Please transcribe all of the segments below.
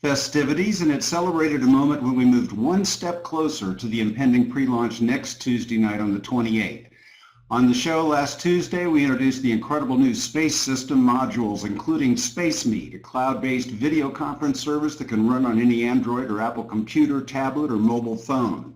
festivities, and it celebrated a moment when we moved one step closer to the impending pre-launch next Tuesday night on the 28th. On the show last Tuesday, we introduced the incredible new Space System modules, including SpaceMeet, a cloud-based video conference service that can run on any Android or Apple computer, tablet, or mobile phone.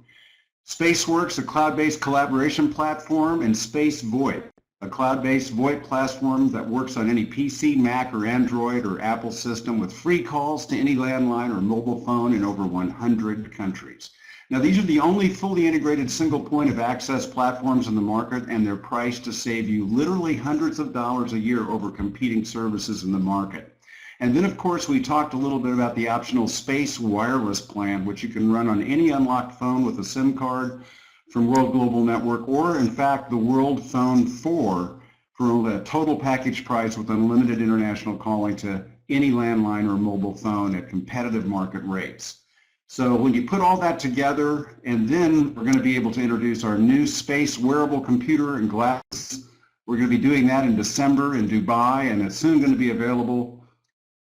SpaceWorks, a cloud-based collaboration platform, and Space VoIP, a cloud-based VoIP platform that works on any PC, Mac, or Android or Apple system with free calls to any landline or mobile phone in over 100 countries. Now, these are the only fully integrated single point of access platforms in the market, and they're priced to save you literally hundreds of dollars a year over competing services in the market. And then, of course, we talked a little bit about the optional Space Wireless plan, which you can run on any unlocked phone with a SIM card from World Global Network, or in fact, the World Phone 4 for a total package price with unlimited international calling to any landline or mobile phone at competitive market rates. So when you put all that together, and then we're going to be able to introduce our new space wearable computer and glasses. We're going to be doing that in December in Dubai, and it's soon going to be available.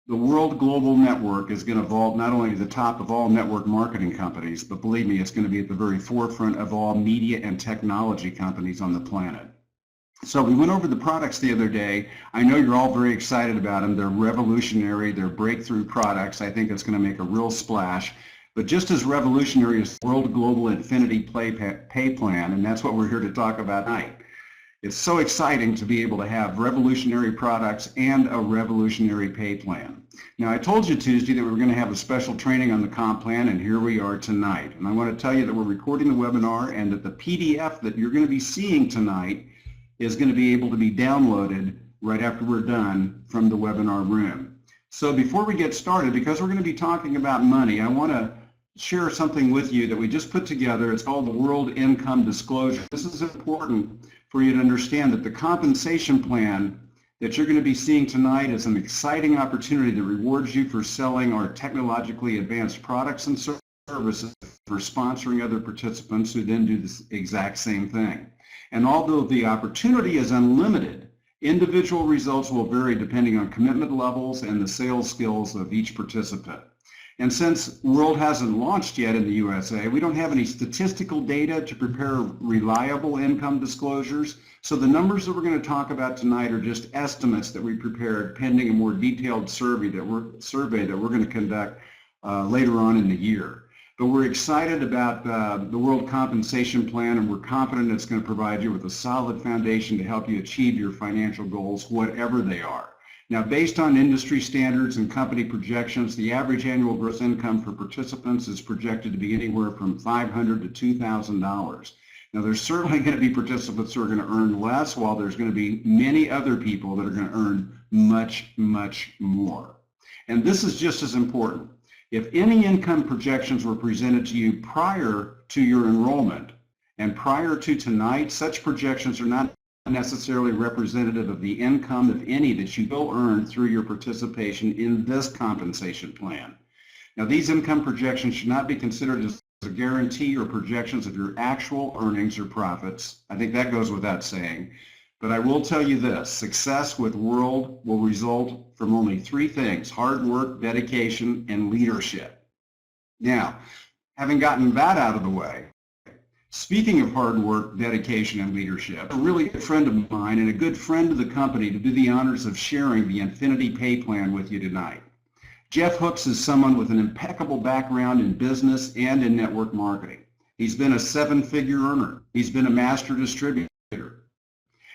The World Global Network is going to vault not only to the top of all network marketing companies, but believe me, it's going to be at the very forefront of all media and technology companies on the planet. So we went over the products the other day. I know you're all very excited about them. They're revolutionary. They're breakthrough products. I think it's going to make a real splash. But just as revolutionary as the World Global Infinity Pay Plan, and that's what we're here to talk about tonight. It's so exciting to be able to have revolutionary products and a revolutionary pay plan. Now, I told you Tuesday that we were going to have a special training on the comp plan, and here we are tonight. And I want to tell you that we're recording the webinar, and that the PDF that you're going to be seeing tonight is going to be able to be downloaded right after we're done from the webinar room. So before we get started, because we're going to be talking about money, I want to share something with you that we just put together. It's called the World Income Disclosure. This is important for you to understand that the compensation plan that you're going to be seeing tonight is an exciting opportunity that rewards you for selling our technologically advanced products and services, for sponsoring other participants who then do the exact same thing. And although the opportunity is unlimited, individual results will vary depending on commitment levels and the sales skills of each participant. And since World hasn't launched yet in the USA, we don't have any statistical data to prepare reliable income disclosures. So the numbers that we're going to talk about tonight are just estimates that we prepared pending a more detailed survey that we're going to conduct later on in the year. But we're excited about the World Compensation Plan, and we're confident it's going to provide you with a solid foundation to help you achieve your financial goals, whatever they are. Now, based on industry standards and company projections, the average annual gross income for participants is projected to be anywhere from $500 to $2,000. Now, there's certainly going to be participants who are going to earn less, while there's going to be many other people that are going to earn much, much more. And this is just as important. If any income projections were presented to you prior to your enrollment and prior to tonight, such projections are not necessarily representative of the income, if any, that you will earn through your participation in this compensation plan. Now, these income projections should not be considered as a guarantee or projections of your actual earnings or profits. I think that goes without saying. But I will tell you this: success with World will result from only three things: hard work, dedication, and leadership. Now, having gotten that out of the way, speaking of hard work, dedication, and leadership, a really good friend of mine and a good friend of the company to do the honors of sharing the Infinity Pay Plan with you tonight. Jeff Hooks is someone with an impeccable background in business and in network marketing. He's been a seven-figure earner. He's been a master distributor.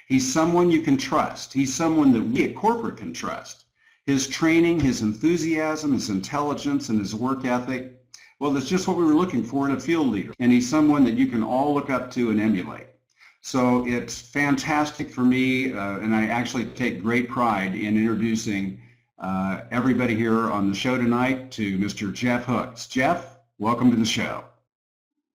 He's someone you can trust. He's someone that we at corporate can trust. His training, his enthusiasm, his intelligence, and his work ethic, well, it's just what we were looking for in a field leader. And he's someone that you can all look up to and emulate. So it's fantastic for me, and I actually take great pride in introducing everybody here on the show tonight to Mr. Jeff Hooks. Jeff, welcome to the show.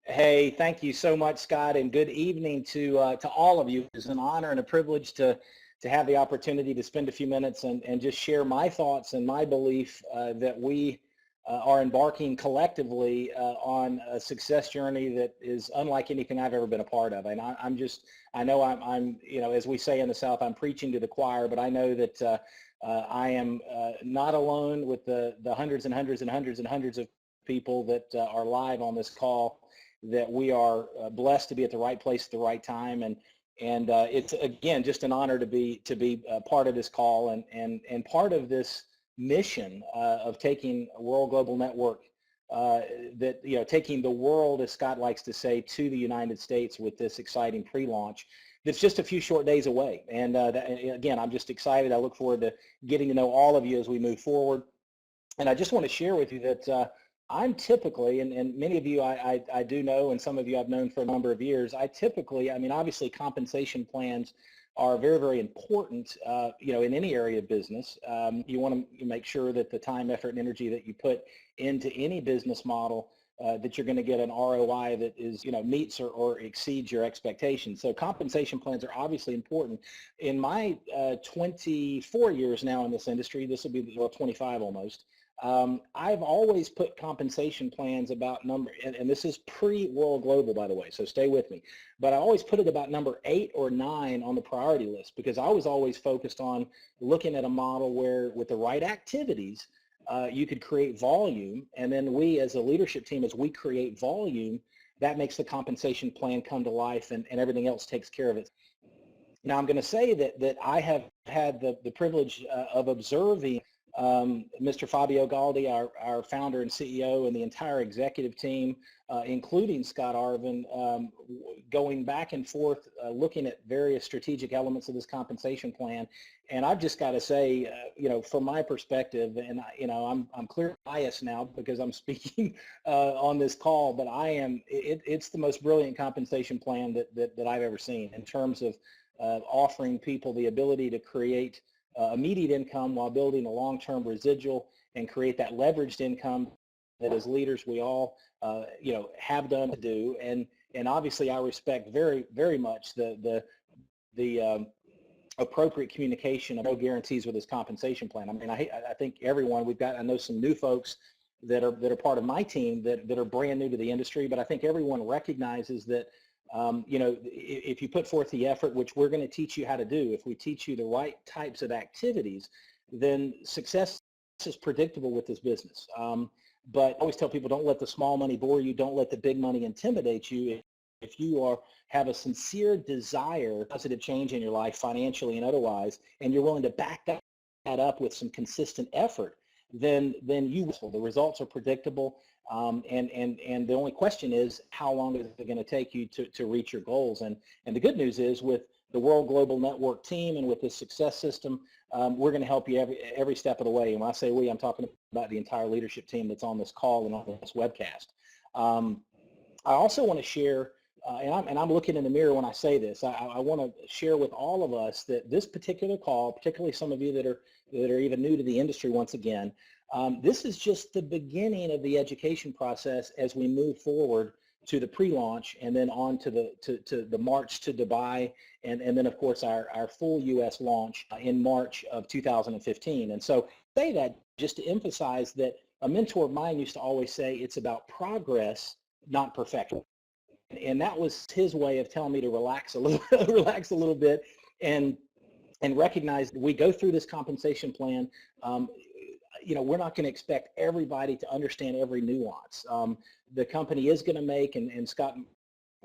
Hey, thank you so much, Scott, and good evening to all of you. It's an honor and a privilege to have the opportunity to spend a few minutes and just share my thoughts and my belief that we are embarking collectively on a success journey that is unlike anything I've ever been a part of. And I know I'm, you know, as we say in the South, I'm preaching to the choir, but I know that I am not alone with the hundreds and hundreds and hundreds and hundreds of people that are live on this call, that we are blessed to be at the right place at the right time. And it's, again, just an honor to be part of this call and part of this mission of taking World Global Network, taking the world, as Scott likes to say, to the United States with this exciting pre-launch that's just a few short days away. And again, I'm just excited. I look forward to getting to know all of you as we move forward. And I just want to share with you that I'm typically, and many of you I do know, and some of you I've known for a number of years, obviously compensation plans are very, very important, in any area of business. You want to make sure that the time, effort, and energy that you put into any business model, that you're going to get an ROI that is, meets or exceeds your expectations. So compensation plans are obviously important. In my 24 years now in this industry, this will be 25 almost. I've always put compensation plans about and this is pre-World Global, by the way, so stay with me, but I always put it about number 8 or 9 on the priority list, because I was always focused on looking at a model where, with the right activities, you could create volume, and then we as a leadership team, as we create volume, that makes the compensation plan come to life, and everything else takes care of it. Now, I'm going to say that I have had the privilege of observing Mr. Fabio Galdi, our founder and CEO, and the entire executive team, including Scott Arvin, going back and forth, looking at various strategic elements of this compensation plan. And I've just got to say, from my perspective, and I'm clearly biased now because I'm speaking on this call, but it's the most brilliant compensation plan that I've ever seen, in terms of offering people the ability to create immediate income while building a long-term residual, and create that leveraged income that, as leaders, we all have done to do. And obviously I respect very, very much the appropriate communication of no guarantees with this compensation plan. I mean, I think everyone, I know some new folks that are part of my team that are brand new to the industry, but I think everyone recognizes that if you put forth the effort, which we're going to teach you how to do, if we teach you the right types of activities, then success is predictable with this business. But I always tell people, don't let the small money bore you. Don't let the big money intimidate you. If you have a sincere desire, positive change in your life, financially and otherwise, and you're willing to back that up with some consistent effort, then you will. The results are predictable. And the only question is, how long is it going to take you to reach your goals? And the good news is, with the World Global Network team and with this success system, we're going to help you every step of the way. And when I say we, I'm talking about the entire leadership team that's on this call and on this webcast. I also want to share, and I'm looking in the mirror when I say this, I want to share with all of us that this particular call, particularly some of you that are even new to the industry once again, this is just the beginning of the education process as we move forward to the pre-launch, and then on to the march to Dubai, and then of course our full U.S. launch in March of 2015. And so I say that just to emphasize that a mentor of mine used to always say, it's about progress, not perfection. And that was his way of telling me to relax a little bit, and recognize that we go through this compensation plan. We're not going to expect everybody to understand every nuance. The company is going to make, and Scott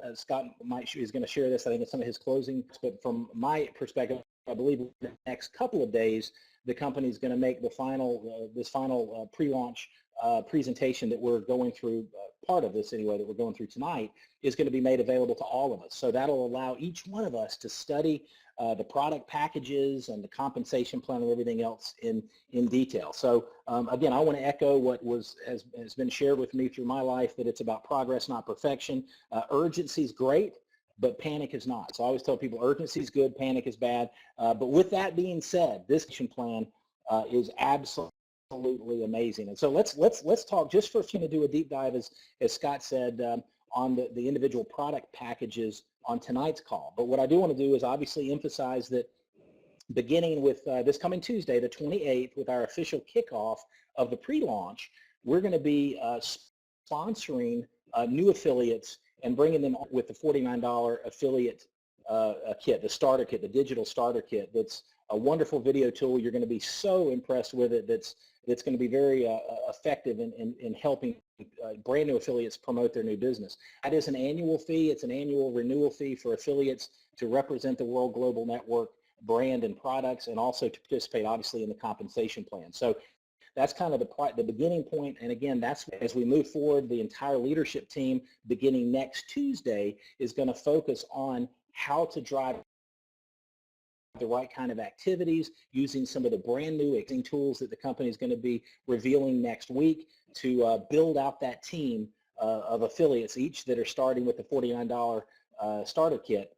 is going to share this, I think, in some of his closing, but from my perspective, I believe in the next couple of days, the company is going to make the final, this final pre-launch presentation that we're going through, part of this anyway, that we're going through tonight, is going to be made available to all of us. So that'll allow each one of us to study the product packages and the compensation plan and everything else in detail. So again, I want to echo what has been shared with me through my life, that it's about progress, not perfection. Urgency is great, but panic is not. So I always tell people, urgency is good, panic is bad. But with that being said, this action plan is absolutely amazing. And so let's talk just for a few minutes, do a deep dive, as Scott said, on the individual product packages on tonight's call. But what I do want to do is obviously emphasize that beginning with this coming Tuesday, the 28th, with our official kickoff of the pre-launch, we're going to be sponsoring new affiliates and bringing them with the $49 affiliate kit, the starter kit, the digital starter kit. That's a wonderful video tool. You're going to be so impressed with it. That's going to be very effective in helping brand new affiliates promote their new business. That is an annual fee. It's an annual renewal fee for affiliates to represent the World Global Network brand and products, and also to participate, obviously, in the compensation plan. So that's kind of the beginning point. And again, that's as we move forward, the entire leadership team, beginning next Tuesday, is going to focus on how to drive the right kind of activities using some of the brand new tools that the company is going to be revealing next week to build out that team of affiliates, each that are starting with the $49 starter kit,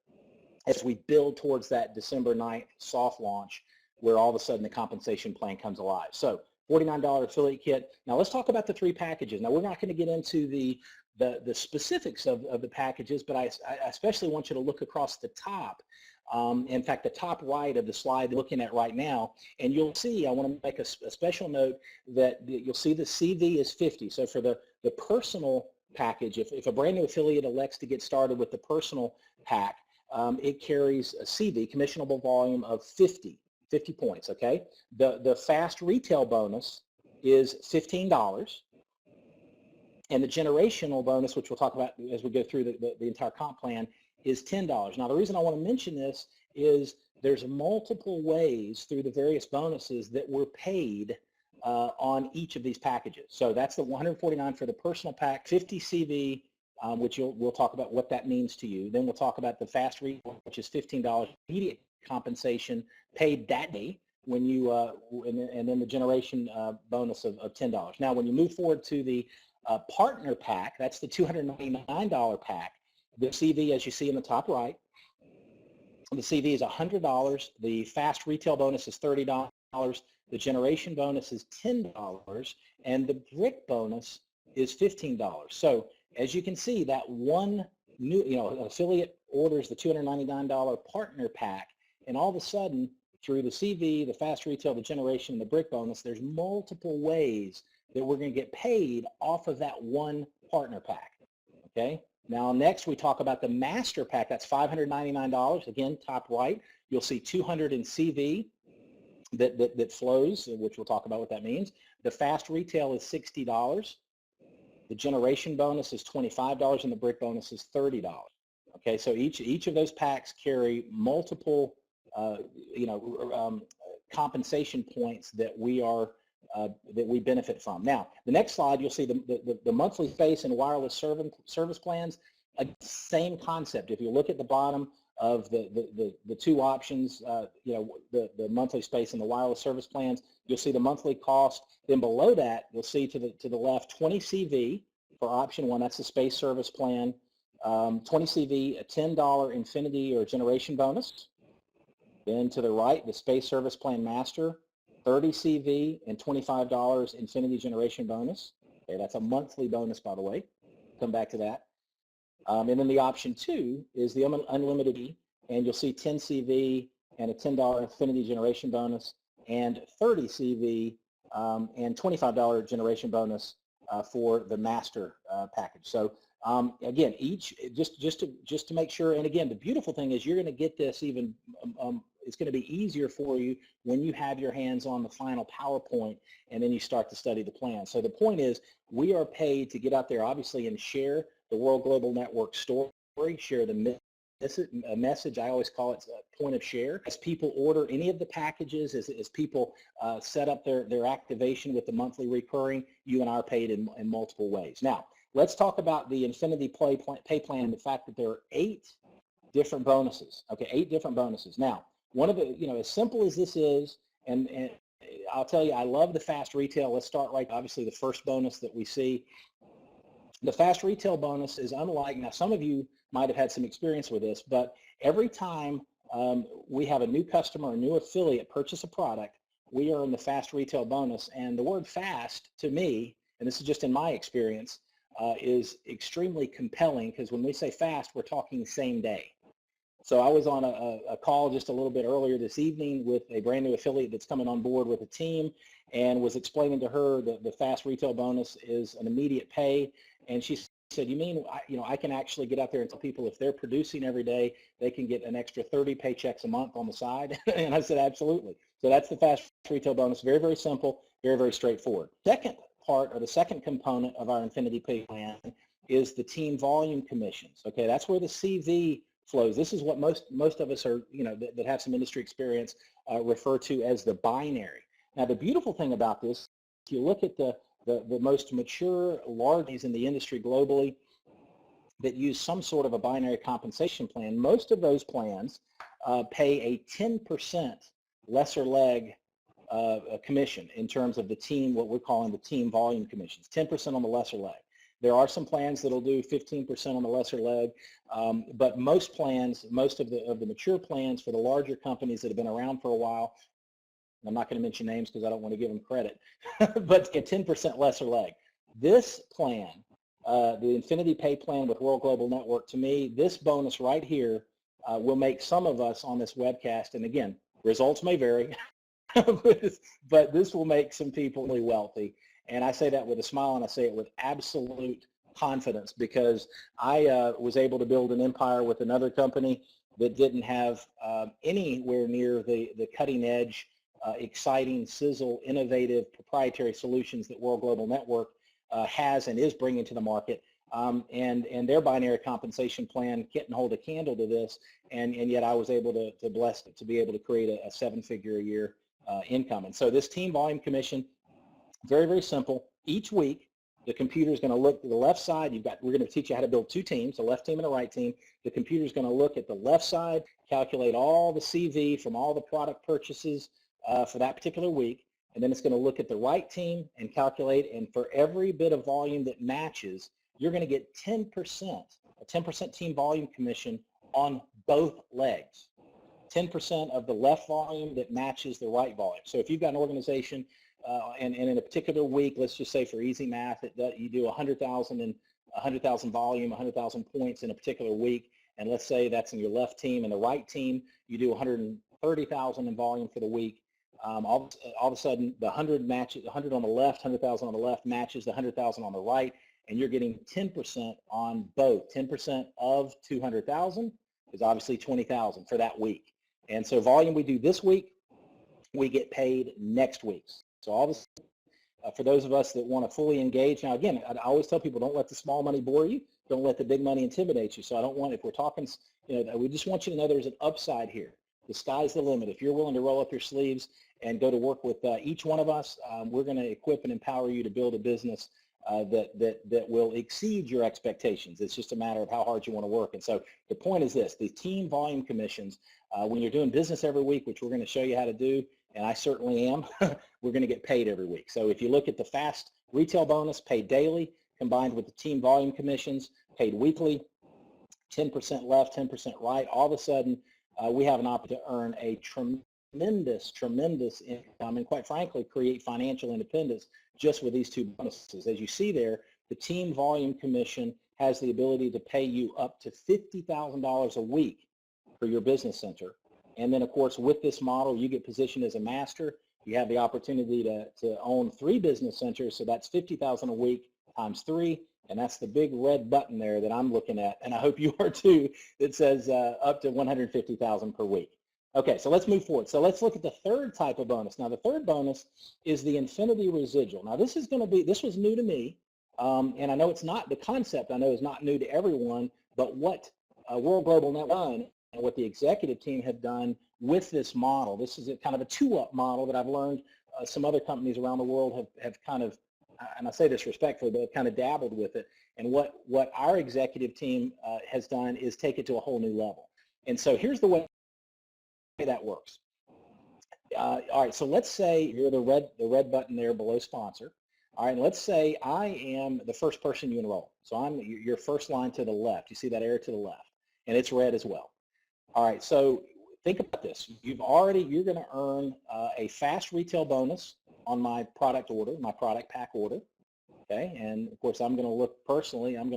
as we build towards that December 9th soft launch, where all of a sudden the compensation plan comes alive. So $49 affiliate kit. Now let's talk about the three packages. Now we're not going to get into the specifics of the packages, but I especially want you to look across the top. In fact, the top right of the slide you're looking at right now, and you'll see, I want to make a special note that you'll see the CV is 50. So for the personal package, if a brand new affiliate elects to get started with the personal pack, it carries a CV, commissionable volume, of 50 points, okay? The fast retail bonus is $15, and the generational bonus, which we'll talk about as we go through the entire comp plan, is $10. Now, the reason I want to mention this is there's multiple ways through the various bonuses that we're paid on each of these packages. So that's the $149 for the personal pack, 50 CV, which we'll talk about what that means to you. Then we'll talk about the fast retail, which is $15 immediate compensation paid that day when you, and then the generation bonus of $10. Now, when you move forward to the partner pack, that's the $299 pack. The CV, as you see in the top right, the CV is $100. The fast retail bonus is $30. The generation bonus is $10, and the brick bonus is $15. So as you can see, that one new, an affiliate orders the $299 partner pack, and all of a sudden, through the CV, the fast retail, the generation, and the brick bonus, there's multiple ways that we're going to get paid off of that one partner pack. Okay. Now, next we talk about the master pack. That's $599. Again, top right, you'll see 200 in CV that flows, which we'll talk about what that means. The fast retail is $60. The generation bonus is $25, and the brick bonus is $30. Okay, so each of those packs carry multiple, compensation points that we are that we benefit from. Now, the next slide, you'll see the monthly space and wireless service plans. Same concept. If you look at the bottom of the two options, the monthly space and the wireless service plans, you'll see the monthly cost. Then below that, you'll see to the left 20 CV for option one. That's the space service plan. 20 CV, a $10 infinity or generation bonus. Then to the right, the space service plan master, 30 CV and $25 infinity generation bonus. Okay, that's a monthly bonus, by the way. Come back to that. And then the option two is the unlimited, and you'll see 10 CV and a $10 infinity generation bonus, and 30 CV and $25 generation bonus for the master package. So again, each just to make sure. And again, the beautiful thing is you're going to get this even. It's going to be easier for you when you have your hands on the final PowerPoint and then you start to study the plan. So the point is, we are paid to get out there, obviously, and share the World Global Network story, share the message. I always call it a point of share. As people order any of the packages, as people set up their activation with the monthly recurring, you and I are paid in multiple ways. Now, let's talk about the Infinity Pay Plan and the fact that there are 8 different bonuses. Okay, 8 different bonuses. Now, one of the, as simple as this is, and I'll tell you, I love the fast retail. Let's start right, obviously, the first bonus that we see. The fast retail bonus is unlike, now some of you might have had some experience with this, but every time we have a new customer, a new affiliate purchase a product, we earn the fast retail bonus. And the word fast, to me, and this is just in my experience, is extremely compelling, because when we say fast, we're talking same day. So I was on a call just a little bit earlier this evening with a brand new affiliate that's coming on board with a team, and was explaining to her that the fast retail bonus is an immediate pay. And she said, you mean, I can actually get out there and tell people if they're producing every day, they can get an extra 30 paychecks a month on the side? And I said, absolutely. So that's the fast retail bonus. Very, very simple, very, very straightforward. Second part, or the second component of our Infinity Pay plan, is the team volume commissions. Okay, that's where the CV flows. This is what most of us are, that have some industry experience refer to as the binary. Now, the beautiful thing about this, if you look at the most mature larges in the industry globally that use some sort of a binary compensation plan, most of those plans pay a 10% lesser leg commission in terms of the team, what we're calling the team volume commissions, 10% on the lesser leg. There are some plans that'll do 15% on the lesser leg, but most plans, most of the mature plans for the larger companies that have been around for a while, I'm not going to mention names because I don't want to give them credit, but a 10% lesser leg. This plan, the Infinity Pay plan with World Global Network, to me, this bonus right here will make some of us on this webcast, and again, results may vary, but this will make some people really wealthy. And I say that with a smile, and I say it with absolute confidence, because I was able to build an empire with another company that didn't have anywhere near the cutting edge, exciting, sizzle, innovative, proprietary solutions that World Global Network has and is bringing to the market. And their binary compensation plan can't hold a candle to this, and yet I was able to bless it to be able to create a 7-figure a year income. And so this team volume commission, very, very simple. Each week, the computer is going to look to the left side. We're going to teach you how to build two teams, a left team and a right team. The computer is going to look at the left side, calculate all the CV from all the product purchases for that particular week, and then it's going to look at the right team and calculate, and for every bit of volume that matches, you're going to get 10%, a 10% team volume commission on both legs. 10% of the left volume that matches the right volume. So if you've got an organization and in a particular week, let's just say for easy math, you do 100,000 volume, 100,000 points in a particular week, and let's say that's in your left team, and the right team, you do 130,000 in volume for the week. All of a sudden, the 100 matches, 100 on the left, 100,000 on the left matches the 100,000 on the right, and you're getting 10% on both. 10% of 200,000 is obviously 20,000 for that week. And so volume we do this week, we get paid next week. So obviously, for those of us that want to fully engage, now again, I always tell people, don't let the small money bore you. Don't let the big money intimidate you. So I don't want, if we're talking, we just want you to know there's an upside here. The sky's the limit. If you're willing to roll up your sleeves and go to work with each one of us, we're going to equip and empower you to build a business that will exceed your expectations. It's just a matter of how hard you want to work. And so the point is this: the team volume commissions, when you're doing business every week, which we're going to show you how to do, and I certainly am, we're going to get paid every week. So if you look at the fast retail bonus paid daily, combined with the team volume commissions paid weekly, 10% left, 10% right, all of a sudden we have an opportunity to earn a tremendous income, and quite frankly, create financial independence just with these two bonuses. As you see there, the team volume commission has the ability to pay you up to $50,000 a week for your business center. And then, of course, with this model, you get positioned as a master. You have the opportunity to own 3 business centers, so that's $50,000 a week times 3, and that's the big red button there that I'm looking at, and I hope you are too, that says up to $150,000 per week. Okay, so let's move forward. So let's look at the third type of bonus. Now, the third bonus is the Infinity Residual. Now, this was new to me, and I know it's not, the concept I know is not new to everyone, but what World Global Network done and what the executive team have done with this model, this is a kind of a 2-up model that I've learned some other companies around the world have kind of, and I say this respectfully, but have kind of dabbled with it. And what our executive team has done is take it to a whole new level. And so here's the way that works. All right, so let's say you're the red button there below sponsor. All right, and let's say I am the first person you enroll. So I'm your first line to the left. You see that arrow to the left, and it's red as well. All right, so think about this. You're going to earn a fast retail bonus on my product order, my product pack order. Okay, and of course I'm going to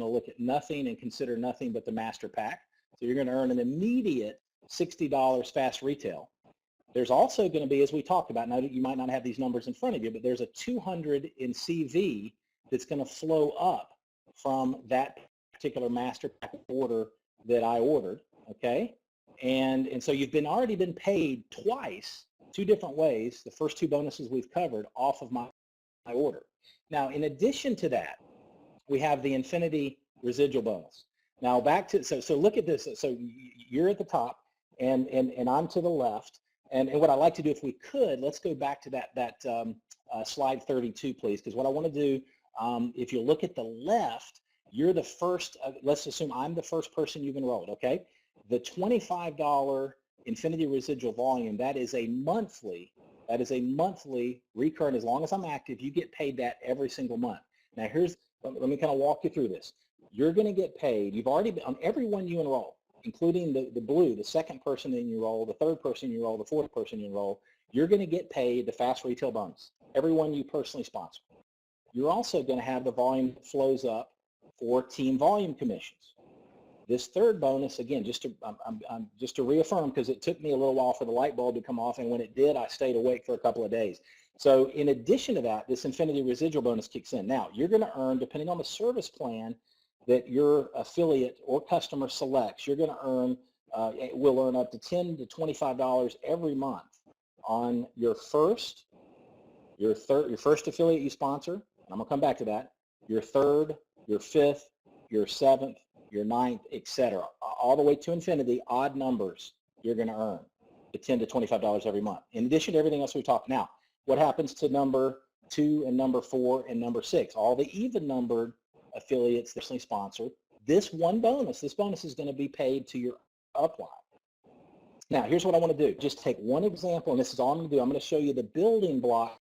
look at nothing and consider nothing but the master pack. So you're going to earn an immediate $60 fast retail. There's also going to be, as we talked about, now you might not have these numbers in front of you, but there's a 200 in CV that's going to flow up from that particular master pack order that I ordered, okay? And so you've already been paid twice, two different ways, the first two bonuses we've covered off of my order. Now, in addition to that, we have the Infinity residual bonus. Now back to, so look at this. So you're at the top and I'm to the left. And what I like to do, if we could, let's go back to that slide 32, please. Because what I want to do, if you look at the left, you're the first, let's assume I'm the first person you've enrolled, okay? The $25 Infinity residual volume, that is a monthly recurrent. As long as I'm active, you get paid that every single month. Now let me kind of walk you through this. You're going to get paid, you've already been, on everyone you enroll, including the blue, the second person that you enroll, the third person you enroll, the fourth person you enroll, you're going to get paid the fast retail bonus, everyone you personally sponsor. You're also going to have the volume that flows up for team volume commissions. This third bonus, again, just to reaffirm, because it took me a little while for the light bulb to come off, and when it did, I stayed awake for a couple of days. So in addition to that, this Infinity residual bonus kicks in. Now, you're going to earn, depending on the service plan that your affiliate or customer selects, you're going to earn, will earn up to $10 to $25 every month on your first affiliate you sponsor, and I'm going to come back to that, your third, your fifth, your seventh, your ninth, etc. All the way to infinity, odd numbers you're going to earn the $10 to $25 every month. In addition to everything else we talked. Now, what happens to number 2 and number 4 and number 6? All the even numbered affiliates that are sponsored. This bonus is going to be paid to your upline. Now, here's what I want to do. Just take one example, and this is all I'm going to do. I'm going to show you the building block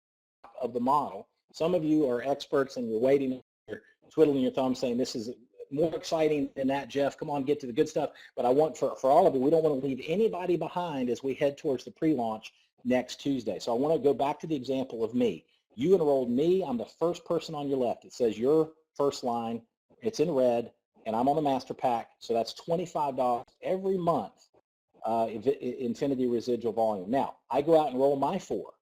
of the model. Some of you are experts and you're waiting, you're twiddling your thumbs saying, this is more exciting than that, Jeff. Come on, get to the good stuff. But I want, for all of you, we don't want to leave anybody behind as we head towards the pre-launch next Tuesday. So I want to go back to the example of me. You enrolled me. I'm the first person on your left. It says your first line. It's in red, and I'm on the master pack. So that's $25 every month, Infinity residual volume. Now, I go out and enroll my 4.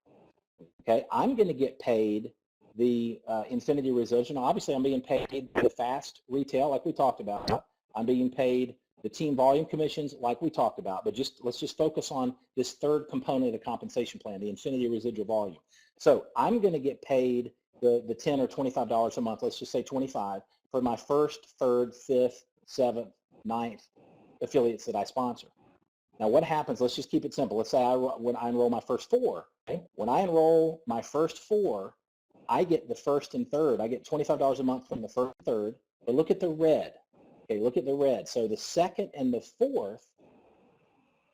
Okay, I'm going to get paid the Infinity residual. Now, obviously, I'm being paid the fast retail, like we talked about. I'm being paid the team volume commissions, like we talked about. But let's just focus on this third component of the compensation plan, the Infinity residual volume. So I'm going to get paid the $10 or $25 a month. Let's just say 25 for my first, third, fifth, seventh, ninth affiliates that I sponsor. Now, what happens? Let's just keep it simple. Let's say when I enroll my first 4. Okay? When I enroll my first 4, I get the first and third. I get $25 a month from the first and third. But look at the red. Okay, look at the red. So the second and the fourth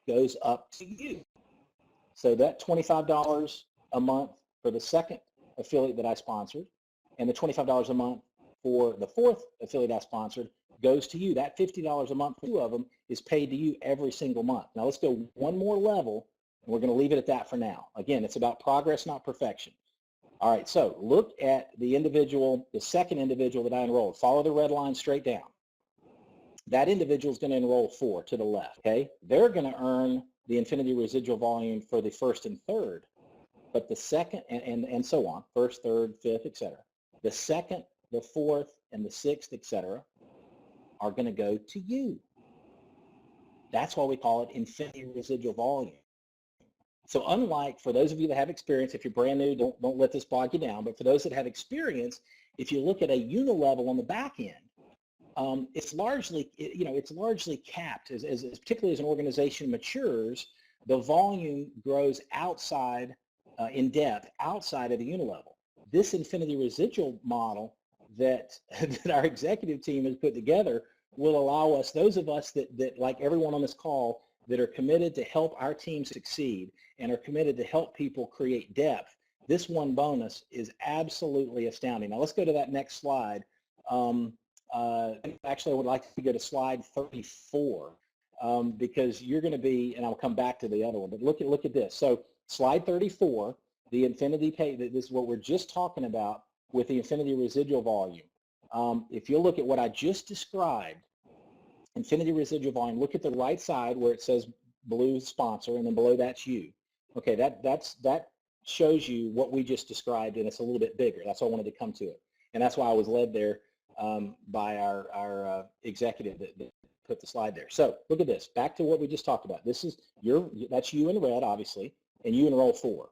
goes up to you. So that $25 a month for the second affiliate that I sponsored, and the $25 a month for the fourth affiliate I sponsored goes to you. That $50 a month, 2 of them, is paid to you every single month. Now let's go one more level, and we're going to leave it at that for now. Again, it's about progress, not perfection. All right, so look at the second individual that I enrolled. Follow the red line straight down. That individual is going to enroll 4 to the left, okay? They're going to earn the Infinity residual volume for the first and third, but the second, and so on, first, third, fifth, etc. The second, the fourth, and the sixth, etc. are going to go to you. That's why we call it Infinity residual volume. So unlike, for those of you that have experience, if you're brand new, don't let this bog you down, but for those that have experience, if you look at a unilevel on the back end, it's largely capped. As particularly as an organization matures, the volume grows outside, in depth, outside of the unilevel. This Infinity residual model that our executive team has put together will allow us, those of us that like everyone on this call, that are committed to help our team succeed and are committed to help people create depth. This one bonus is absolutely astounding. Now let's go to that next slide. Actually, I would like to go to slide 34 because you're going to be, and I'll come back to the other one, but look at this. So slide 34, the Infinity pay, this is what we're just talking about with the Infinity residual volume. If you look at what I just described, Infinity residual volume, look at the right side where it says blue sponsor, and then below that's you. Okay, that shows you what we just described, and it's a little bit bigger. That's why I wanted to come to it. And that's why I was led there by our executive that put the slide there. So look at this. Back to what we just talked about. This is that's you in red, obviously, and you enroll 4.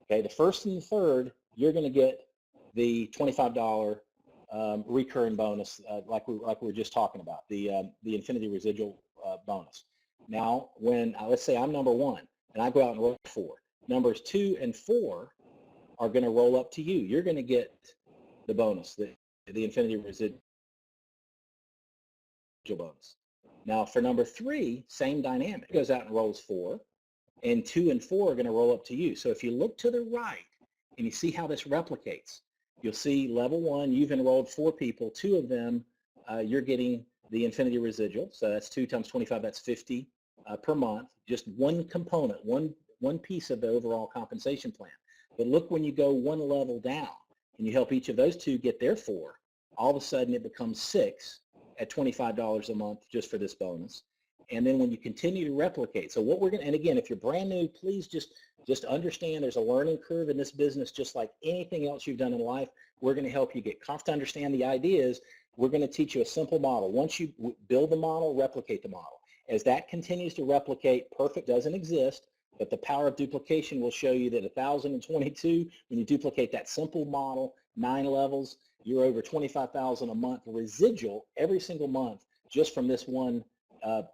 Okay, the first and the third, you're going to get the $25 recurring bonus, like we were just talking about, the Infinity Residual bonus. Now, when let's say I'm number 1 and I go out and roll 4, numbers 2 and 4 are going to roll up to you. You're going to get the bonus, the Infinity Residual bonus. Now, for number 3, same dynamic. It goes out and rolls 4, and 2 and 4 are going to roll up to you. So if you look to the right and you see how this replicates, you'll see level 1, you've enrolled 4 people. 2 of them, you're getting the Infinity Residual. So that's 2 times 25, that's 50 per month. Just one component, one piece of the overall compensation plan. But look, when you go one level down and you help each of those 2 get their 4, all of a sudden it becomes 6 at $25 a month just for this bonus. And then when you continue to replicate, so what we're going to, and again, if you're brand new, please just understand there's a learning curve in this business, just like anything else you've done in life. We're going to help you get comfortable to understand the ideas. We're going to teach you a simple model. Once you build the model, replicate the model. As that continues to replicate, perfect doesn't exist, but the power of duplication will show you that 1,022, when you duplicate that simple model, 9 levels, you're over $25,000 a month residual every single month just from this one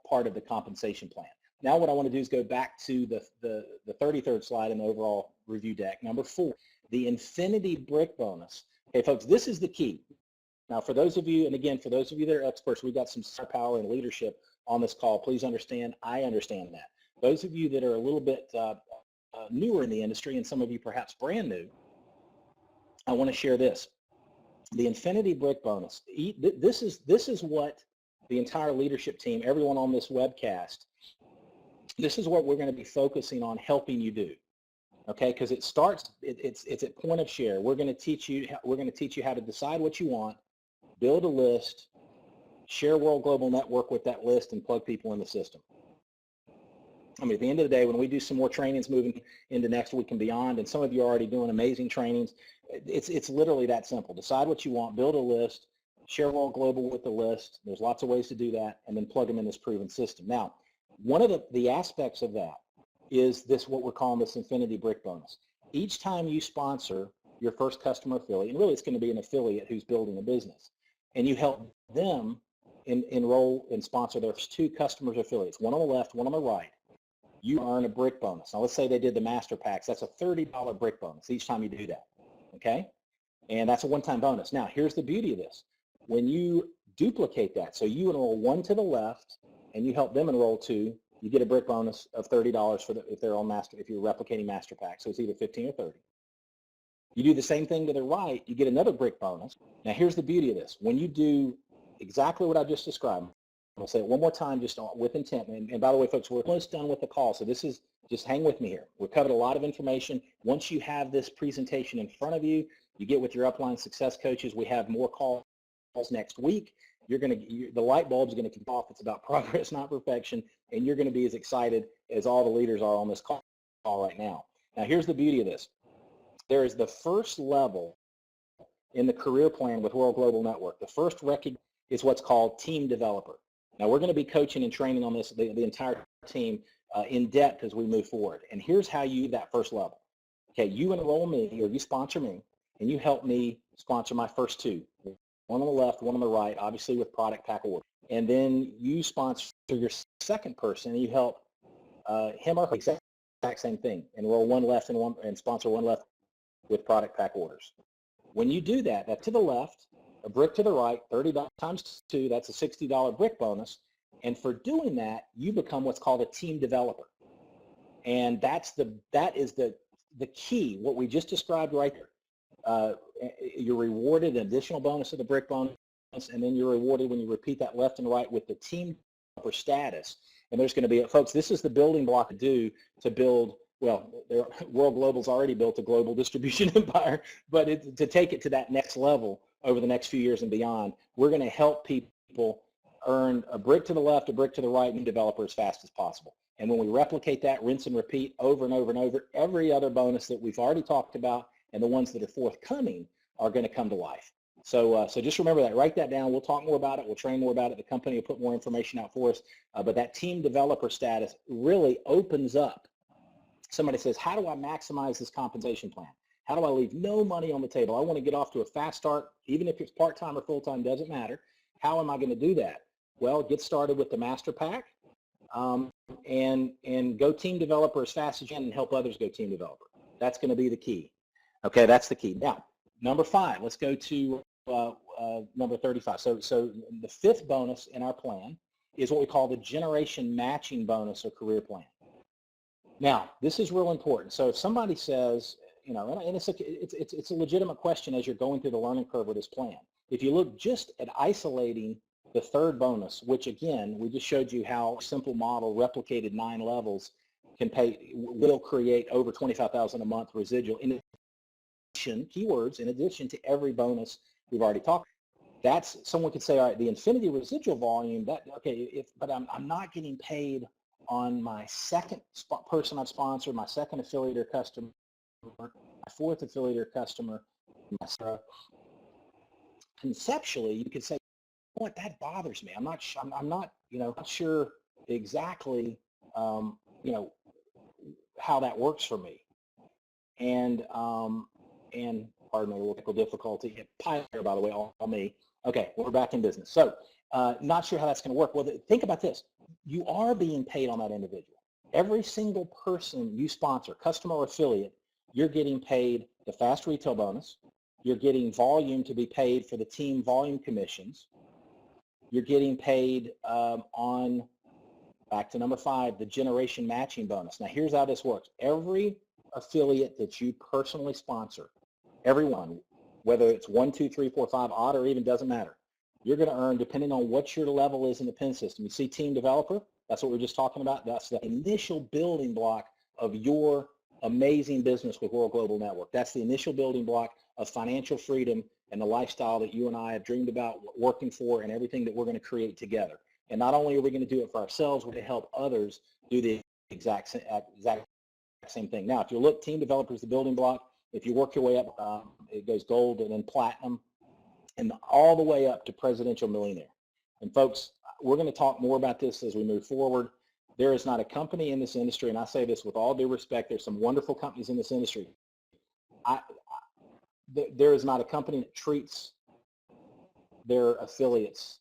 part of the compensation plan. Now what I want to do is go back to the 33rd slide in the overall review deck, number 4, the Infinity Brick bonus. Okay, folks, this is the key. Now for those of you, and again, for those of you that are experts, we've got some star power and leadership on this call. Please understand, I understand that. Those of you that are a little bit newer in the industry, and some of you perhaps brand new, I want to share this. The Infinity Brick bonus, this is what the entire leadership team, everyone on this webcast, this is what we're going to be focusing on helping you do. Okay, because it starts, it's at point of share. We're going to teach you how to decide what you want, build a list, share World Global Network with that list, and plug people in the system. I mean, at the end of the day, when we do some more trainings moving into next week and beyond, and some of you are already doing amazing trainings, it's literally that simple. Decide what you want, build a list, share World Global with the list. There's lots of ways to do that, and then plug them in this proven system. Now, one of the aspects of that is this, what we're calling this Infinity Brick bonus. Each time you sponsor your first customer affiliate, and really it's going to be an affiliate who's building a business, and you help them enroll and sponsor their 2 customers affiliates, one on the left, one on the right, you earn a brick bonus. Now let's say they did the master packs. That's a $30 brick bonus each time you do that, okay? And that's a one-time bonus. Now here's the beauty of this. When you duplicate that, so you enroll 1 to the left and you help them enroll 2, you get a brick bonus of $30 if they're on if you're replicating master packs. So it's either 15 or 30. You do the same thing to the right, you get another brick bonus. Now here's the beauty of this. When you do exactly what I just described, I'll say it one more time just with intent. And by the way, folks, we're almost done with the call. So this is, just hang with me here. We've covered a lot of information. Once you have this presentation in front of you, you get with your upline success coaches. We have more calls next week. The light bulb's going to come off. It's about progress, not perfection. And you're going to be as excited as all the leaders are on this call right now. Now, here's the beauty of this. There is the first level in the career plan with World Global Network. The first recognition is what's called team developer. Now, we're going to be coaching and training on this, the entire team in depth as we move forward. And here's how you do that first level. Okay, you enroll me, or you sponsor me, and you help me sponsor my first 2. One on the left, one on the right, obviously with product pack order. And then you sponsor your second person, and you help him or her, exact same thing, enroll 1 left and sponsor 1 left with product pack orders. When you do that, that's to the left, a brick to the right, 30 times 2, that's a $60 brick bonus. And for doing that, you become what's called a team developer. And that is the key, what we just described right there. You're rewarded an additional bonus of the brick bonus, and then you're rewarded when you repeat that left and right with the team developer status. And there's going to be, folks, this is the building block to build, well, World Global's already built a global distribution empire, but to take it to that next level over the next few years and beyond, we're going to help people earn a brick to the left, a brick to the right, and developer as fast as possible. And when we replicate that, rinse and repeat over and over and over, every other bonus that we've already talked about and the ones that are forthcoming are going to come to life. So just remember that. Write that down. We'll talk more about it. We'll train more about it. The company will put more information out for us. But that team developer status really opens up. Somebody says, how do I maximize this compensation plan? How do I leave no money on the table? I want to get off to a fast start, even if it's part-time or full-time, doesn't matter. How am I going to do that? Well, get started with the Master Pack and go team developer as fast as you can and help others go team developer. That's going to be the key. Okay, that's the key. Now, number 5, let's go to number 35. So the 5th bonus in our plan is what we call the generation matching bonus or career plan. Now, this is real important. So if somebody says, you know, and it's a legitimate question as you're going through the learning curve with this plan. If you look just at isolating the 3rd bonus, which again, we just showed you how a simple model replicated 9 levels will create over $25,000 a month residual in addition, keywords, in addition to every bonus we've already talked. That's, someone could say, all right, the infinity residual volume, but I'm not getting paid on my 2nd person I've sponsored, my 2nd affiliate or customer, my 4th affiliate or customer. Conceptually, you could say, what, that bothers me. I'm not sure exactly, how that works for me. And pardon me, technical difficulty. Pioneer, by the way, all me. Okay, we're back in business. So, not sure how that's going to work. Well, think about this. You are being paid on that individual. Every single person you sponsor, customer or affiliate, you're getting paid the fast retail bonus. You're getting volume to be paid for the team volume commissions. You're getting paid on, back to number 5, the generation matching bonus. Now, here's how this works. Every affiliate that you personally sponsor, everyone, whether it's 1, 2, 3, 4, 5, odd, or even doesn't matter, you're going to earn, depending on what your level is in the PIN system. You see team developer? That's what we were just talking about. That's the initial building block of your amazing business with World Global Network. That's the initial building block of financial freedom and the lifestyle that you and I have dreamed about working for and everything that we're going to create together. And not only are we going to do it for ourselves, we're going to help others do the exact same thing. Now, if you look, team developer is the building block. If you work your way up, it goes gold and then platinum and all the way up to presidential millionaire. And folks, we're going to talk more about this as we move forward. There is not a company in this industry, and I say this with all due respect, there's some wonderful companies in this industry. There is not a company that treats their affiliates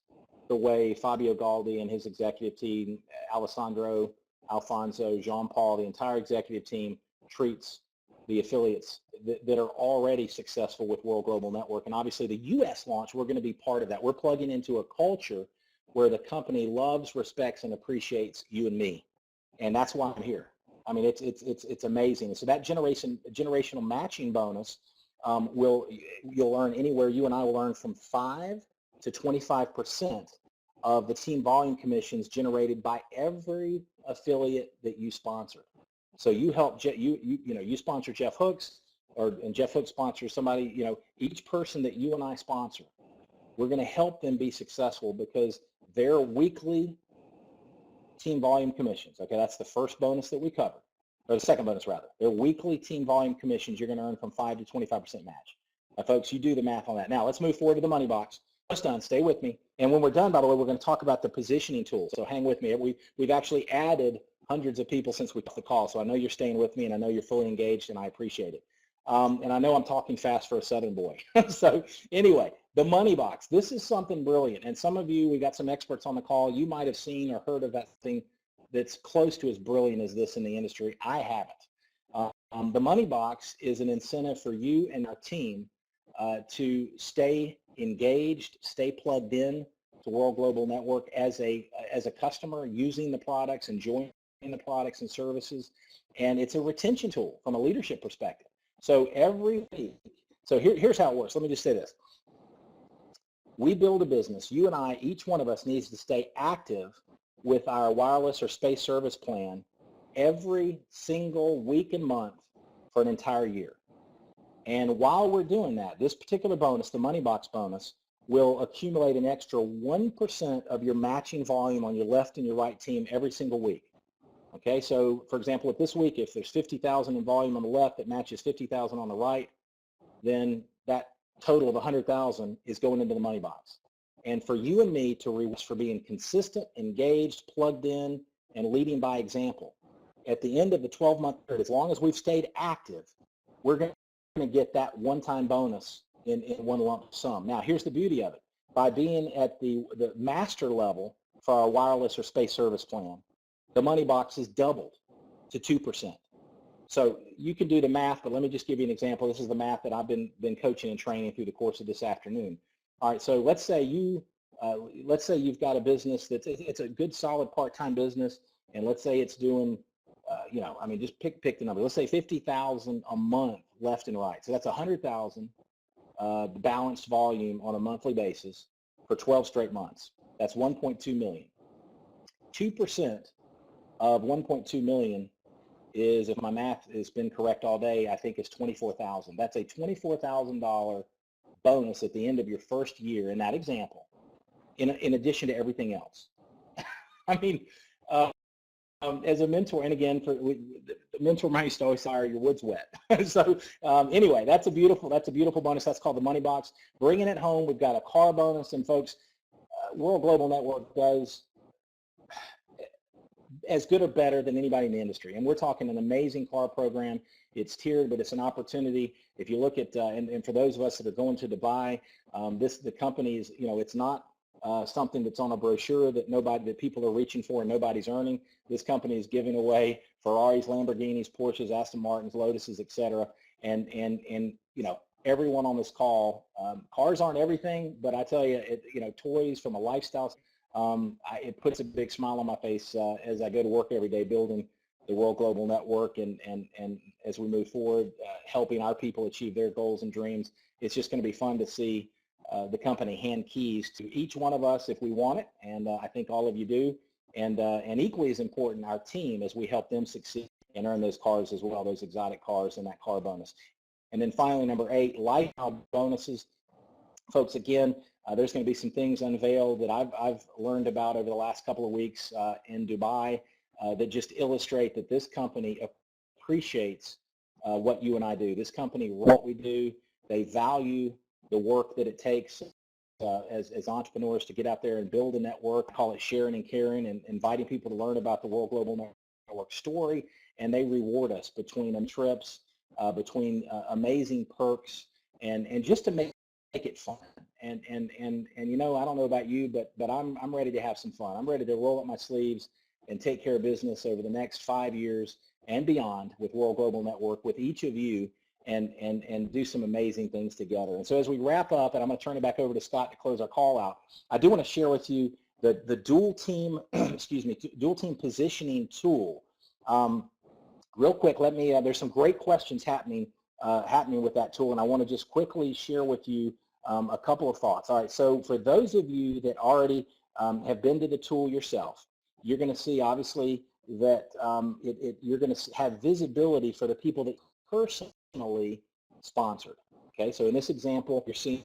the way Fabio Galdi and his executive team, Alessandro, Alfonso, Jean-Paul, the entire executive team treats the affiliates that are already successful with World Global Network. And obviously the U.S. launch, we're going to be part of that. We're plugging into a culture where the company loves, respects, and appreciates you and me. And that's why I'm here. I mean, it's amazing. So that generational matching bonus you'll earn anywhere, you and I will earn from 5 to 25% of the team volume commissions generated by every affiliate that you sponsor. So you help you sponsor Jeff Hooks, and Jeff Hooks sponsors somebody, each person that you and I sponsor, we're going to help them be successful because their weekly team volume commissions, okay, that's the first bonus that we covered, or the second bonus rather, their weekly team volume commissions, you're going to earn from 5 to 25% match. Now, folks, you do the math on that. Now, let's move forward to the money box. Almost done. Stay with me. And when we're done, by the way, we're going to talk about the positioning tool. So hang with me. We've actually added hundreds of people since we took the call. So I know you're staying with me, and I know you're fully engaged, and I appreciate it. And I know I'm talking fast for a Southern boy. So anyway, the money box. This is something brilliant. And some of you, we got some experts on the call. You might have seen or heard of that thing that's close to as brilliant as this in the industry. I haven't. The money box is an incentive for you and our team to stay engaged, stay plugged in to World Global Network as a customer, using the products, enjoying the products and services. And it's a retention tool from a leadership perspective. So every week, here's how it works. Let me just say this. We build a business. You and I, each one of us needs to stay active with our wireless or space service plan every single week and month for an entire year. And while we're doing that, this particular bonus, the money box bonus, will accumulate an extra 1% of your matching volume on your left and your right team every single week. Okay, so for example, if this week, if there's 50,000 in volume on the left that matches 50,000 on the right, then that total of 100,000 is going into the money box. And for you and me to reward for being consistent, engaged, plugged in, and leading by example. At the end of the 12-month period, as long as we've stayed active, we're going to get that one-time bonus in one lump sum. Now, here's the beauty of it. By being at the master level for our wireless or space service plan, the money box is doubled to 2%. So you can do the math, but let me just give you an example. This is the math that I've been coaching and training through the course of this afternoon. All right, so let's say you've got a business it's a good solid part-time business, and let's say it's doing, just pick the number. Let's say 50,000 a month left and right. So that's 100,000 balanced volume on a monthly basis for 12 straight months. That's 1.2 million. 2% of 1.2 million is, if my math has been correct all day, I think it's 24,000. That's a $24,000 bonus at the end of your first year in that example, in addition to everything else. I mean, as a mentor, and again, the mentor might used to always say, "Are your woods wet?" So anyway, that's a beautiful bonus. That's called the money box. Bringing it home, we've got a car bonus, and folks, World Global Network does as good or better than anybody in the industry. And we're talking an amazing car program. It's tiered, but it's an opportunity. If you look at, and for those of us that are going to Dubai, the company is, it's not something that's on a brochure that people are reaching for and nobody's earning. This company is giving away Ferraris, Lamborghinis, Porsches, Aston Martins, Lotuses, etc. And everyone on this call, cars aren't everything, but I tell you, toys from a lifestyle, it puts a big smile on my face as I go to work every day building the World Global Network, and as we move forward, helping our people achieve their goals and dreams. It's just going to be fun to see the company hand keys to each one of us if we want it, and I think all of you do, and equally as important, our team, as we help them succeed and earn those cars as well, those exotic cars and that car bonus. And then finally, number 8, lifestyle bonuses. Folks, again, there's going to be some things unveiled that I've learned about over the last couple of weeks in Dubai that just illustrate that this company appreciates what you and I do. This company, what we do, they value the work that it takes as entrepreneurs to get out there and build a network, call it sharing and caring, and inviting people to learn about the World Global Network story, and they reward us between them trips, between amazing perks, and just to make it fun. And I don't know about you, but I'm ready to have some fun. I'm ready to roll up my sleeves and take care of business over the next 5 years and beyond with World Global Network, with each of you, and do some amazing things together. And so as we wrap up, and I'm going to turn it back over to Scott to close our call out, I do want to share with you the dual team, dual team positioning tool. Real quick, there's some great questions happening with that tool, and I want to just quickly share with you a couple of thoughts. All right, so for those of you that already have been to the tool yourself, you're going to see obviously that you're going to have visibility for the people that personally sponsored. Okay, so in this example, you're seeing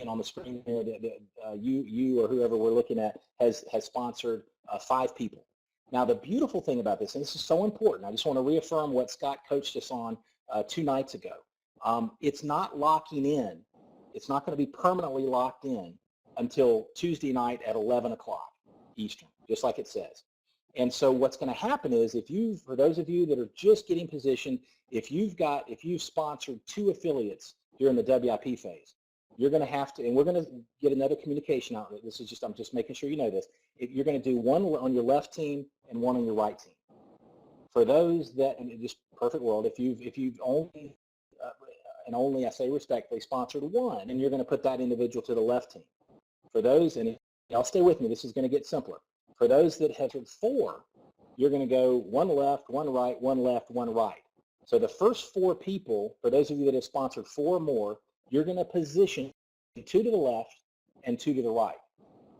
on the screen here that you or whoever we're looking at has sponsored 5 people. Now, the beautiful thing about this, and this is so important, I just want to reaffirm what Scott coached us on 2 nights ago. It's not locking in. It's not going to be permanently locked in until Tuesday night at 11 o'clock Eastern, just like it says. And so what's going to happen is, for those of you that are just getting positioned, if you've sponsored 2 affiliates during the WIP phase, you're going to have to, and we're going to get another communication outlet. I'm just making sure you know this. You're going to do one on your left team and one on your right team. For those that, and just perfect world, if you've only, and only I say respectfully, sponsored 1, and you're going to put that individual to the left team. For those, and y'all stay with me, this is going to get simpler. For those that have 4, you're going to go 1 left, 1 right, 1 left, 1 right. So the first 4 people, for those of you that have sponsored 4 or more, you're going to position 2 to the left and 2 to the right.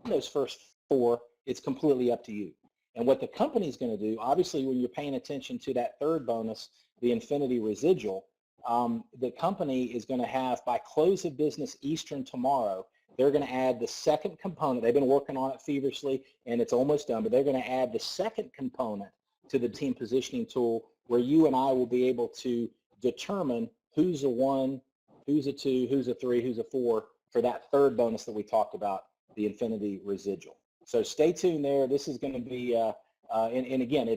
Those first 4, it's completely up to you. And what the company is going to do, obviously when you're paying attention to that 3rd bonus, the Infinity Residual, the company is going to have, by close of business Eastern tomorrow, they're going to add the 2nd component. They've been working on it feverishly, and it's almost done, but they're going to add the 2nd component to the team positioning tool, where you and I will be able to determine who's the one who's a 2, who's a 3, who's a 4 for that third bonus that we talked about, the Infinity Residual. So stay tuned there. This is going to be, and again,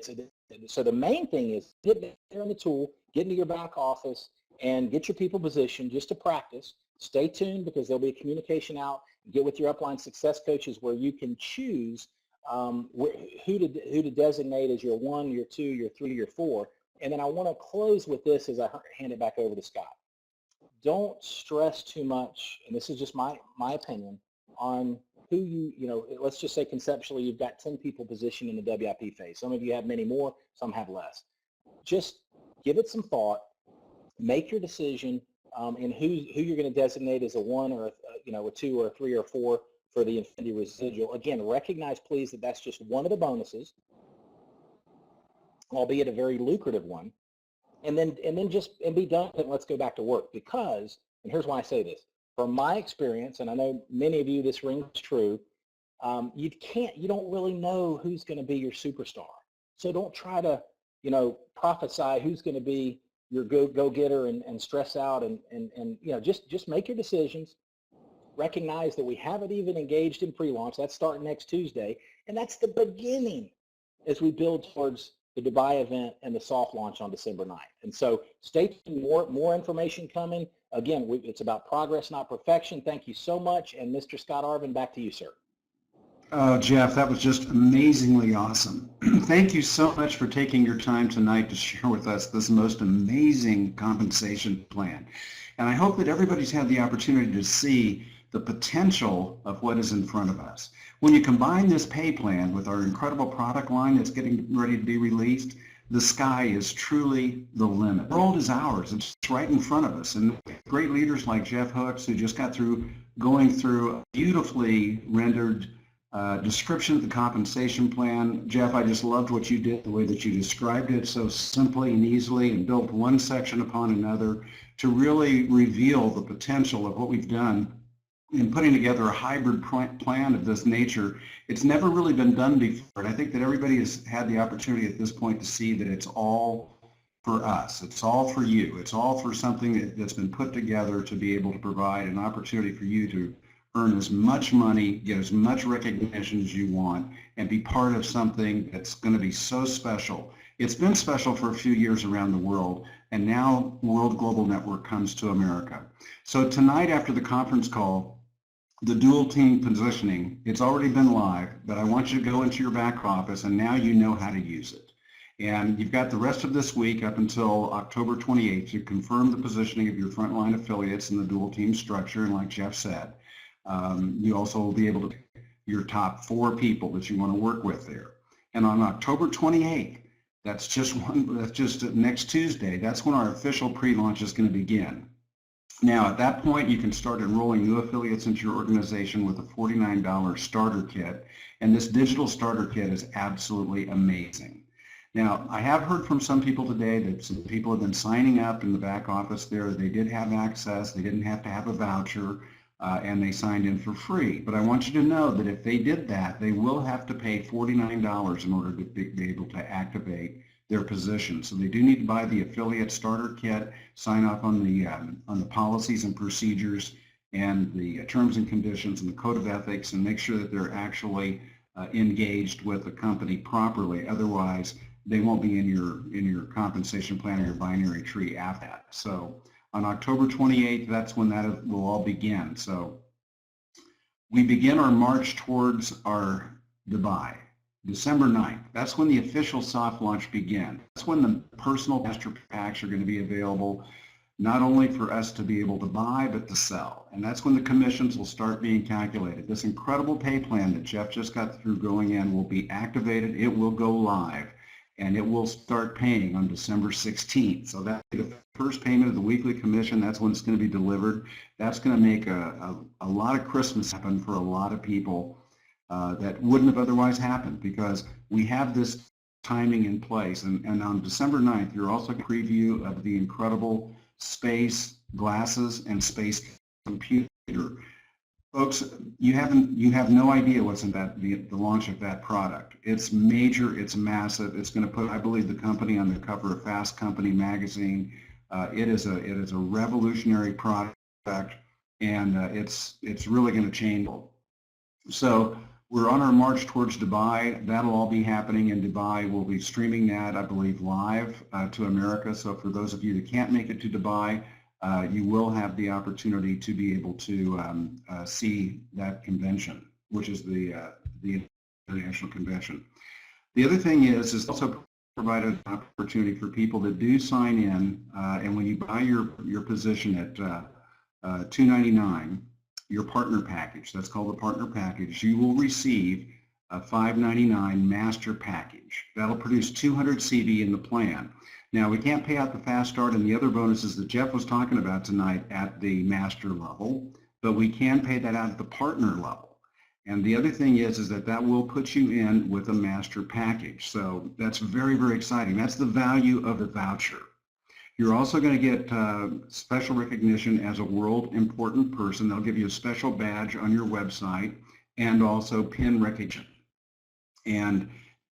so the main thing is get there in the tool, get into your back office, and get your people positioned just to practice. Stay tuned because there'll be a communication out. Get with your upline success coaches where you can choose who to designate as your 1, your 2, your 3, your 4. And then I want to close with this as I hand it back over to Scott. Don't stress too much, and this is just my opinion, on who let's just say conceptually you've got 10 people positioned in the WIP phase. Some of you have many more, some have less. Just give it some thought, make your decision in who you're going to designate as a 1 or a 2 or a 3 or a 4 for the Infinity Residual. Again, recognize please that that's just one of the bonuses, albeit a very lucrative one. And then be done and let's go back to work because, and here's why I say this, from my experience, and I know many of you this rings true, you don't really know who's going to be your superstar. So don't try to, prophesy who's going to be your go-getter and stress out and just make your decisions. Recognize that we haven't even engaged in pre-launch. That's starting next Tuesday. And that's the beginning as we build towards the Dubai event and the soft launch on December 9th. And so stay tuned, more information coming. Again, it's about progress, not perfection. Thank you so much. And Mr. Scott Arvin, back to you, sir. Oh, Jeff, that was just amazingly awesome. Thank you so much for taking your time tonight to share with us this most amazing compensation plan. And I hope that everybody's had the opportunity to see the potential of what is in front of us. When you combine this pay plan with our incredible product line that's getting ready to be released, the sky is truly the limit. The world is ours. It's right in front of us. And great leaders like Jeff Hooks, who just got through going through a beautifully rendered description of the compensation plan. Jeff, I just loved what you did, the way that you described it so simply and easily and built one section upon another to really reveal the potential of what we've done in putting together a hybrid plan of this nature. It's never really been done before, and I think that everybody has had the opportunity at this point to see that it's all for us. It's all for you. It's all for something that's been put together to be able to provide an opportunity for you to earn as much money, get as much recognition as you want, and be part of something that's going to be so special. It's been special for a few years around the world, and now World Global Network comes to America. So tonight after the conference call, the dual team positioning, it's already been live, but I want you to go into your back office and now you know how to use it. And you've got the rest of this week up until October 28th to confirm the positioning of your frontline affiliates in the dual team structure. And like Jeff said, you also will be able to pick your top 4 people that you want to work with there. And on October 28th, that's just next Tuesday, that's when our official pre-launch is going to begin. Now, at that point, you can start enrolling new affiliates into your organization with a $49 starter kit, and this digital starter kit is absolutely amazing. Now, I have heard from some people today that some people have been signing up in the back office there. They did have access, they didn't have to have a voucher, and they signed in for free. But I want you to know that if they did that, they will have to pay $49 in order to be able to activate their position. So they do need to buy the affiliate starter kit, sign off on the policies and procedures and the terms and conditions and the code of ethics, and make sure that they're actually engaged with the company properly. Otherwise, they won't be in your compensation plan or your binary tree after that. So on October 28th, that's when that will all begin. So we begin our march towards our Dubai. December 9th, that's when the official soft launch begins. That's when the personal master packs are going to be available, not only for us to be able to buy, but to sell. And that's when the commissions will start being calculated. This incredible pay plan that Jeff just got through going in will be activated. It will go live, and it will start paying on December 16th. So that's the first payment of the weekly commission. That's when it's going to be delivered. That's going to make a lot of Christmas happen for a lot of people. That wouldn't have otherwise happened because we have this timing in place. And on December 9th, you're also going to preview of the incredible space glasses and space computer. Folks, you have no idea what's in the launch of that product. It's major, it's massive. It's going to put, I believe, the company on the cover of Fast Company magazine. It is a revolutionary product. and it's really going to change. So we're on our march towards Dubai. That'll all be happening in Dubai. We'll be streaming that, I believe, live to America. So for those of you that can't make it to Dubai, you will have the opportunity to be able to see that convention, which is the International Convention. The other thing is also provided an opportunity for people that do sign in, and when you buy your position at $299, your partner package, that's called the partner package, you will receive a $599 master package. That'll produce 200 CV in the plan. Now, we can't pay out the fast start and the other bonuses that Jeff was talking about tonight at the master level, but we can pay that out at the partner level. And the other thing is that will put you in with a master package. So that's very, very exciting. That's the value of the voucher. You're also going to get special recognition as a world important person. They'll give you a special badge on your website and also pin recognition. And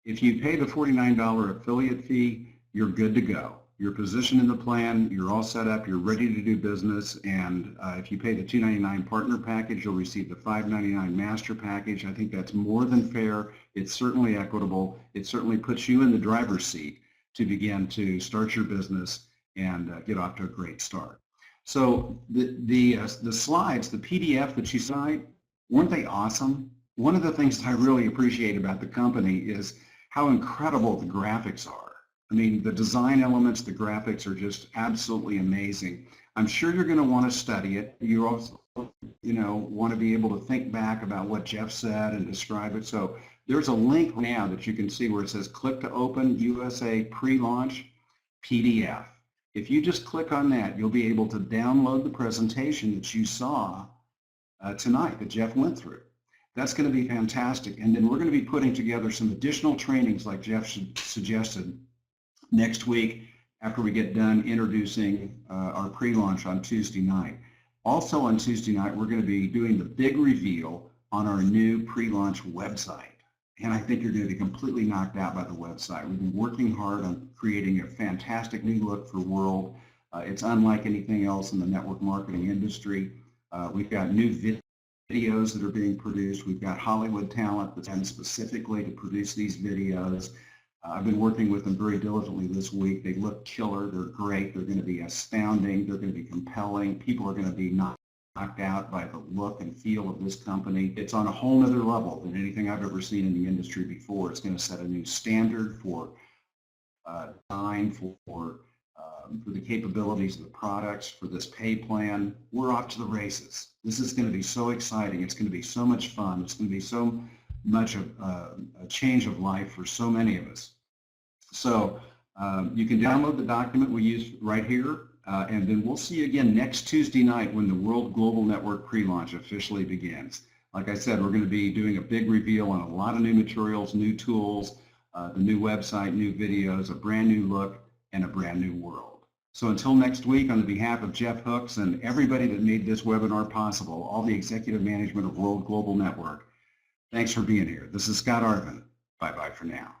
if you pay the $49 affiliate fee, you're good to go. You're positioned in the plan, you're all set up, you're ready to do business, and if you pay the $299 partner package, you'll receive the $599 master package. I think that's more than fair. It's certainly equitable. It certainly puts you in the driver's seat to begin to start your business and get off to a great start. So the slides, the PDF that you saw, weren't they awesome? One of the things that I really appreciate about the company is how incredible the graphics are. I mean, the design elements, the graphics are just absolutely amazing. I'm sure you're going to want to study it. You also, want to be able to think back about what Jeff said and describe it. So there's a link now that you can see where it says click to open USA pre-launch PDF. If you just click on that, you'll be able to download the presentation that you saw tonight that Jeff went through. That's going to be fantastic. And then we're going to be putting together some additional trainings like Jeff suggested next week after we get done introducing our pre-launch on Tuesday night. Also on Tuesday night, we're going to be doing the big reveal on our new pre-launch website. And I think you're going to be completely knocked out by the website. We've been working hard on creating a fantastic new look for World. It's unlike anything else in the network marketing industry. We've got new videos that are being produced. We've got Hollywood talent that's done specifically to produce these videos. I've been working with them very diligently this week. They look killer. They're great. They're going to be astounding. They're going to be compelling. People are going to be knocked out by the look and feel of this company. It's on a whole nother level than anything I've ever seen in the industry before. It's going to set a new standard for design, for the capabilities of the products, for this pay plan. We're off to the races. This is going to be so exciting. It's going to be so much fun. It's going to be so much of a change of life for so many of us. So you can download the document we use right here, and then we'll see you again next Tuesday night when the World Global Network pre-launch officially begins. Like I said, we're going to be doing a big reveal on a lot of new materials, new tools, the new website, new videos, a brand new look, and a brand new world. So until next week, on behalf of Jeff Hooks and everybody that made this webinar possible, all the executive management of World Global Network, thanks for being here. This is Scott Arvin. Bye-bye for now.